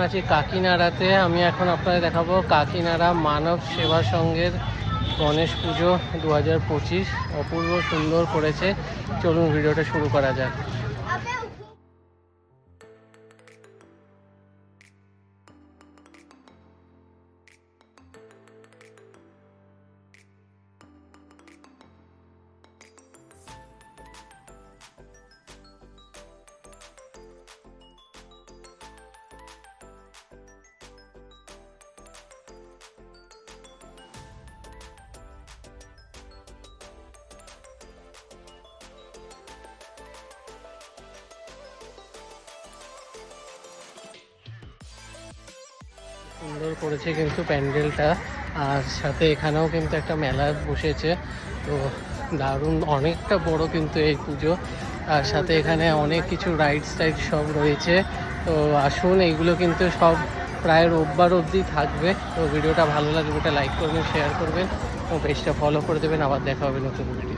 আছি কাকিনাড়াতে। আমি এখন আপনাদের দেখাবো কাকিনাড়া মানব সেবা সংঘের গণেশ পুজো 2025 অপূর্ব সুন্দর করেছে। চলুন ভিডিওটা শুরু করা যাক। সুন্দর করেছে কিন্তু প্যান্ডেলটা, আর সাথে এখানেও কিন্তু একটা মেলা বসেছে। তো দারুণ, অনেকটা বড় কিন্তু এই পুজো, আর সাথে এখানে অনেক কিছু রাইডস টাইড সব রয়েছে। তো আসুন, এইগুলো কিন্তু সব প্রায় রোববার অবধি থাকবে। তো ভিডিওটা ভালো লাগবে, ওটা লাইক করবেন, শেয়ার করবেন, তো পেজটা ফলো করে দেবেন। আবার দেখা হবে নতুন ভিডিও।